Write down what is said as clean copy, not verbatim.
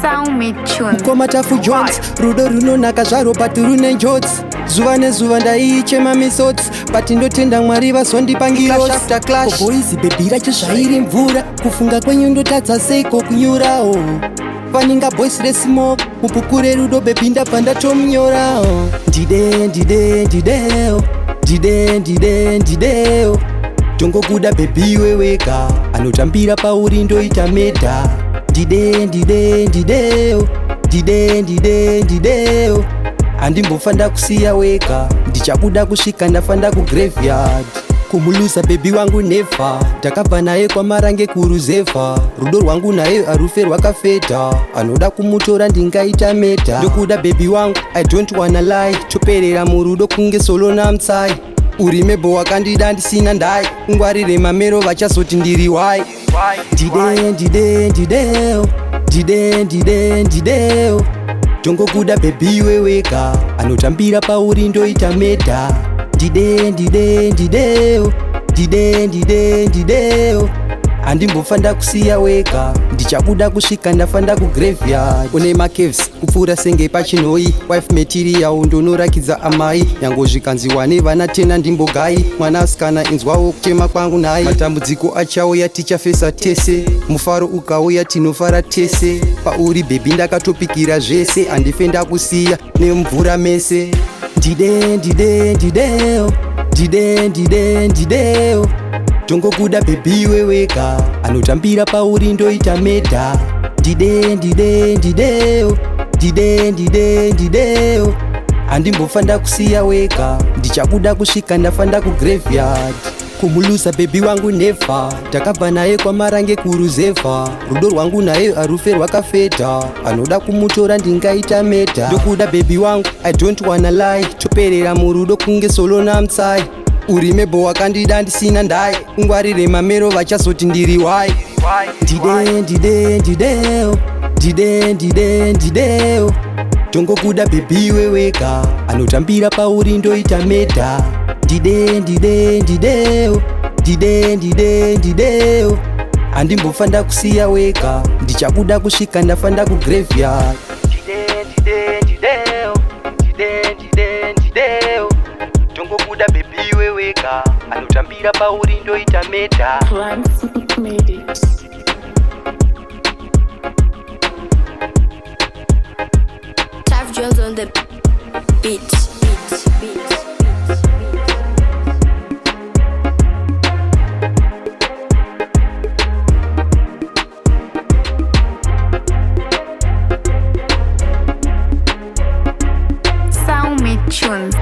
SALMEAT TUNZ. Mukoma TAFJONZ rudo runonaka zvaro but rune njodzi. Zuva nezuva ndaichema misodzi but ndotenda Mwari vazondipangira after clash. Boys baby racho zvairi mvura kufunga kwenyu ndotadza seiko kunyurawo. Paninga boys resimo mupukure rudo baby ndabva ndatomunyorawo. Ndidewo tongokuda baby weweka anotambira pauri ndoita meta. Ndidewo andimbofanda kusiya weka ndichabuda kusvika ndafanda kugraveyard kumulusa baby wangu nefa ndakabva naye kwamarange kuruzevha rudo rwangu naye arufe rwakafeta anoda kumutora ndingaita meta ndokuda baby wangu I don't wanna lie choperera murudo kunge solo namutsai uri mebho wakandida ndisina ndai ungwarire mamero vachazoti ndiri wai. Ndidewo tongokuda baby weweka anotambira pauri ndoita meta. Ndidewo andimbofanda kusiya weka ndichabuda kusvika ndafanda kugraveyard une macaves kupfuura senge pachinoi wife material ndonorakidza amai nyangozvikanziwa nevana tena ndimbogai mwana asikana inzwawo kutema kwangu nai matambudziko achauya tichafesa tese mufaro ukauya tinofara tese pauri bebi ndakatopikira zvese handife ndakusiya nemvura mese. Ndidewo tongokuda baby weweka anotambira pauri ndoita meta. Ndidewo andimbofanda kusiya weka ndichabuda kusvika ndafanda kugraveyard kumulusa baby wangu nefa ndakabva naye kwamarange kuruzevha rudo rwangu naye arufe rwakafeta anoda kumutora ndingaita meta ndokuda baby wangu I don't wanna lie choperera murudo kunge solo namutsai uri mebho wakandida ndisina ndai ungwarire mamero vachazoti ndiri wai. Ndidewo tongokuda baby weweka anotambira pauri ndoita meta. Ndidewo andimbofanda kusiya weka ndichabuda kusvika ndafanda kugraveyard. Ndidewo tongokuda baby weweka anotambira pauri ndoita meta. TAFJONZ on the beat. SALMEAT TUNZ.